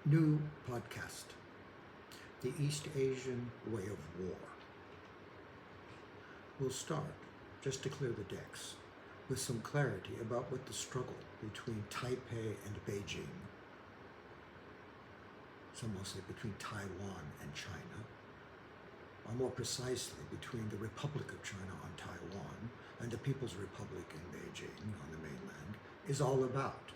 New podcast, The East Asian Way of War. We'll start, just to clear the decks, with some clarity about what the struggle between Taipei and Beijing, some will say between Taiwan and China, or more precisely between the Republic of China on Taiwan and the People's Republic in Beijing on the mainland, is all about.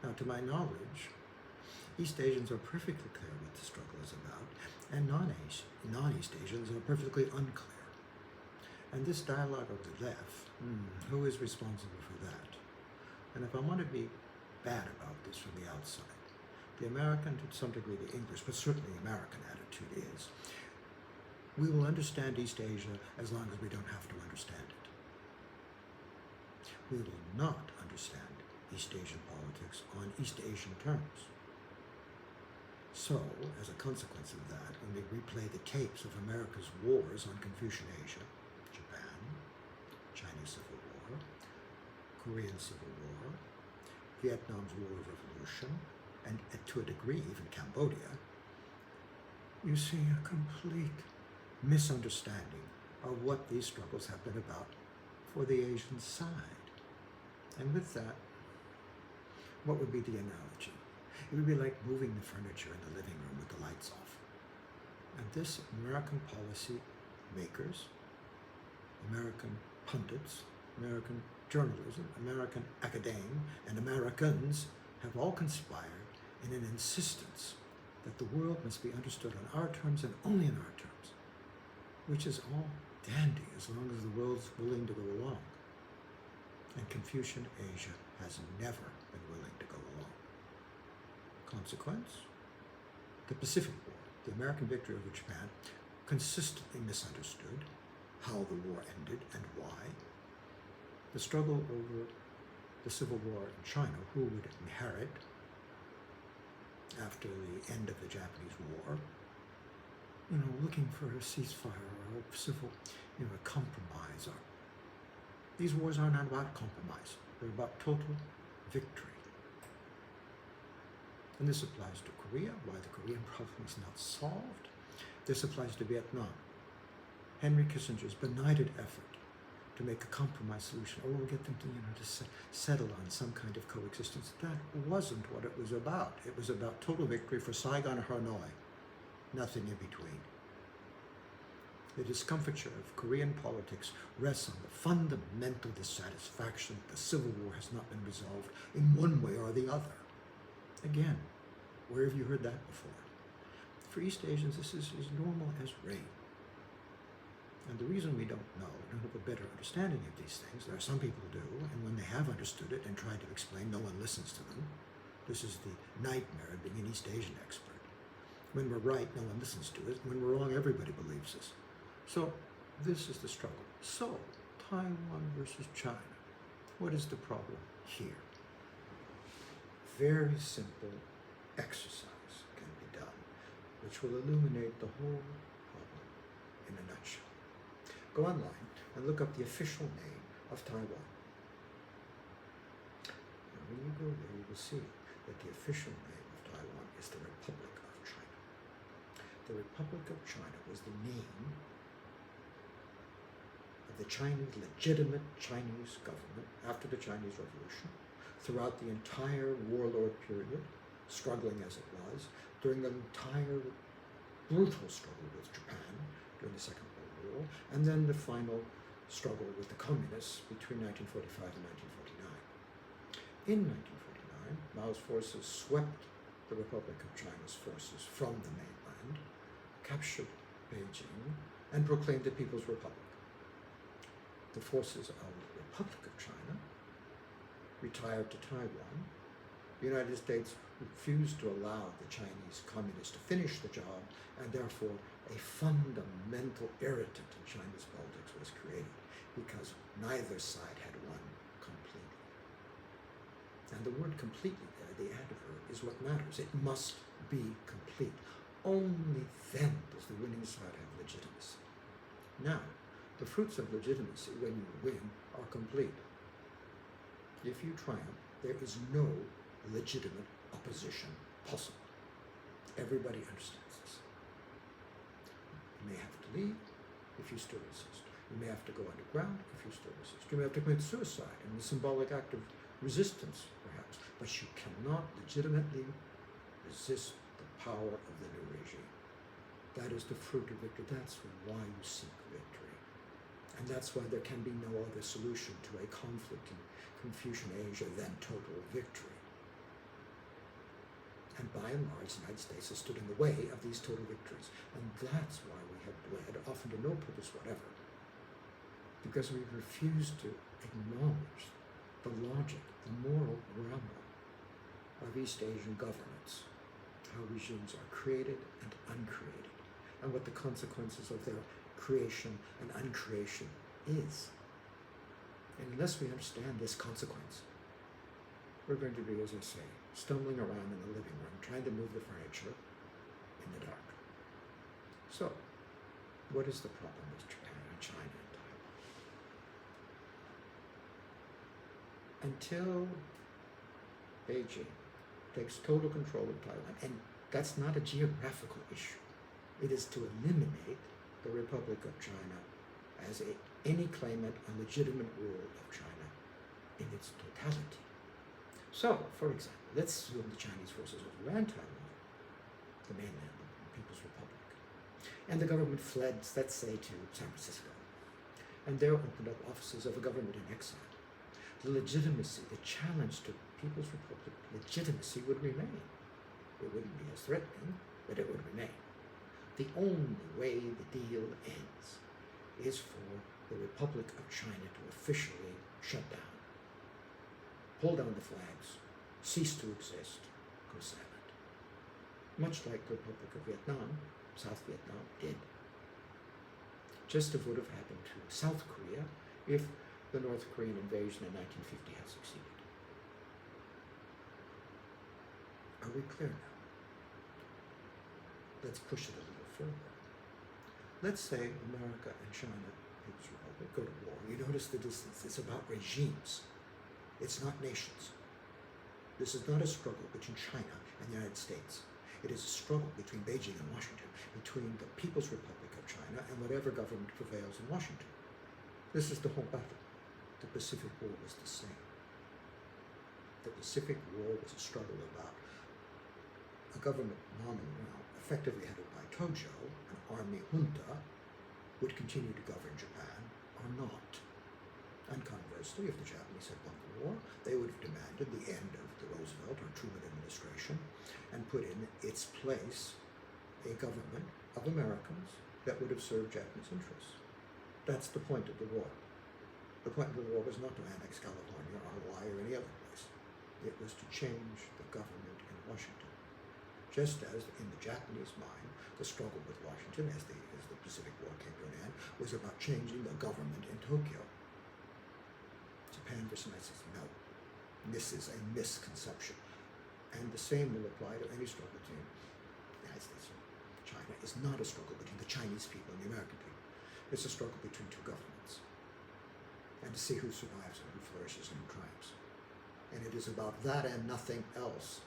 Now, to my knowledge, East Asians are perfectly clear what the struggle is about, and non-East Asians are perfectly unclear. And this dialogue of the left, who is responsible for that? And if I want to be bad about this from the outside, the American, to some degree the English, but certainly the American attitude is, we will understand East Asia as long as we don't have to understand it. We will not understand East Asian politics on East Asian terms. So, as a consequence of that, when we replay the tapes of America's wars on Confucian Asia, Japan, Chinese Civil War, Korean Civil War, Vietnam's War of Revolution, and to a degree even Cambodia, you see a complete misunderstanding of what these struggles have been about for the Asian side. And with that, what would be the analogy? It would be like moving the furniture in the living room with the lights off. And this American policy makers, American pundits, American journalism, American academe, and Americans have all conspired in an insistence that the world must be understood on our terms and only in our terms, which is all dandy as long as the world's willing to go along. And Confucian Asia has never been willing to go along. Consequence? The Pacific War, the American victory over Japan, consistently misunderstood how the war ended and why. The struggle over the Civil War in China, who would inherit after the end of the Japanese War, looking for a ceasefire or a civil, a compromise. These wars are not about compromise. They're about total victory. And this applies to Korea, why the Korean problem is not solved. This applies to Vietnam. Henry Kissinger's benighted effort to make a compromise solution, or we'll get them to settle on some kind of coexistence. That wasn't what it was about. It was about total victory for Saigon or Hanoi, nothing in between. The discomfiture of Korean politics rests on the fundamental dissatisfaction that the Civil War has not been resolved in one way or the other. Again, where have you heard that before? For East Asians, this is as normal as rain. And the reason we don't know, we don't have a better understanding of these things, there are some people who do, and when they have understood it and tried to explain, no one listens to them. This is the nightmare of being an East Asian expert. When we're right, no one listens to it. When we're wrong, everybody believes us. So this is the struggle. So, Taiwan versus China. What is the problem here? Very simple exercise can be done, which will illuminate the whole problem in a nutshell. Go online and look up the official name of Taiwan. And when you go there, you will see that the official name of Taiwan is the Republic of China. The Republic of China was the name of the legitimate Chinese government after the Chinese Revolution, throughout the entire warlord period, struggling as it was, during the entire brutal struggle with Japan during the Second World War, and then the final struggle with the communists between 1945 and 1949. In 1949, Mao's forces swept the Republic of China's forces from the mainland, captured Beijing, and proclaimed the People's Republic. The forces of the Republic of China retired to Taiwan. The United States refused to allow the Chinese communists to finish the job, and therefore a fundamental irritant in China's politics was created because neither side had won completely. And the word completely there, the adverb, is what matters. It must be complete. Only then does the winning side have legitimacy. Now, the fruits of legitimacy when you win are complete. If you triumph, there is no legitimate opposition possible. Everybody understands this. You may have to leave if you still resist. You may have to go underground if you still resist. You may have to commit suicide in the symbolic act of resistance, perhaps, but you cannot legitimately resist the power of the new regime. That is the fruit of victory. That's why you seek victory. And that's why there can be no other solution to a conflict in Confucian Asia than total victory. And by and large, the United States has stood in the way of these total victories. And that's why we have bled, often to no purpose whatever, because we refuse to acknowledge the logic, the moral grammar of East Asian governance, how regimes are created and uncreated, and what the consequences of their creation and uncreation is. And unless we understand this consequence, we're going to be, as I say, stumbling around in the living room, trying to move the furniture in the dark. So, what is the problem with Japan and China and Taiwan? Until Beijing takes total control of Taiwan, and that's not a geographical issue. It is to eliminate the Republic of China as any claimant on legitimate rule of China in its totality. So, for example, let's assume the Chinese forces overran Taiwan, the mainland, the People's Republic, and the government fled, let's say, to San Francisco, and there opened up offices of a government in exile. The legitimacy, the challenge to People's Republic legitimacy would remain. It wouldn't be as threatening, but it would remain. The only way the deal ends is for the Republic of China to officially shut down, pull down the flags, cease to exist, go silent. Much like the Republic of Vietnam, South Vietnam, did. Just as would have happened to South Korea if the North Korean invasion in 1950 had succeeded. Are we clear now? Let's push it a little further. Let's say America and China, People's Republic, go to war. You notice the distance. It's about regimes. It's not nations. This is not a struggle between China and the United States. It is a struggle between Beijing and Washington, between the People's Republic of China and whatever government prevails in Washington. This is the whole battle. The Pacific War was the same. The Pacific War was a struggle about a government nominally, effectively headed by Tojo, an army junta, would continue to govern Japan or not. And conversely, if the Japanese had won the war, they would have demanded the end of the Roosevelt or Truman administration and put in its place a government of Americans that would have served Japanese interests. That's the point of the war. The point of the war was not to annex California or Hawaii or any other place. It was to change the government in Washington. Just as in the Japanese mind, the struggle with Washington as the Pacific War came to an end was about changing the government in Tokyo. Japan versus the United States, no. This is a misconception. And the same will apply to any struggle between the United States and China. It's not a struggle between the Chinese people and the American people. It's a struggle between two governments. And to see who survives and who flourishes and who triumphs. And it is about that and nothing else,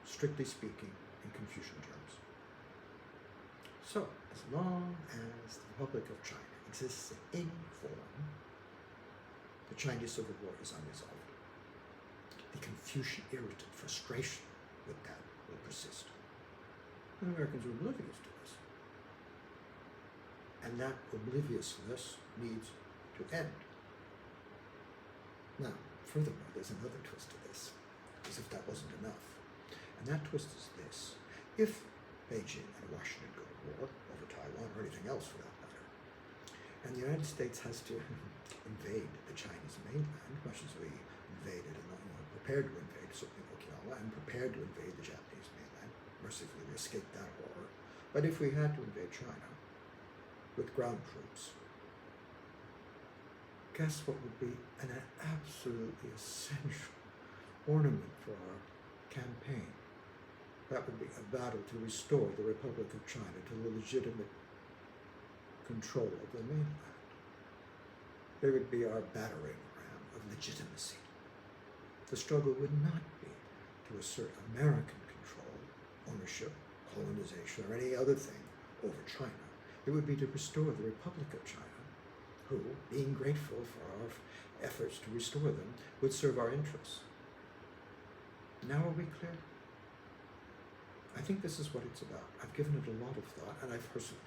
strictly speaking, in Confucian terms. So, as long as the Republic of China exists in any form, the Chinese Civil War is unresolved. The Confucian irritant frustration with that will persist. And Americans are oblivious to this. And that obliviousness needs to end. Now, furthermore, there's another twist to this, as if that wasn't enough. And that twist is this. If Beijing and Washington go to war over Taiwan or anything else for that matter, and the United States has to invade the Chinese mainland, much as we invaded and prepared to invade, certainly Okinawa, and prepared to invade the Japanese mainland. Mercifully, we escaped that horror. But if we had to invade China with ground troops, guess what would be an absolutely essential ornament for our campaign? That would be a battle to restore the Republic of China to the legitimate control of the mainland. They would be our battering ram of legitimacy. The struggle would not be to to assert American control, ownership, colonization, or any other thing over China. It would be to restore the Republic of China, who, being grateful for our efforts to restore them, would serve our interests. Now are we clear? I think this is what it's about. I've given it a lot of thought, and I've personally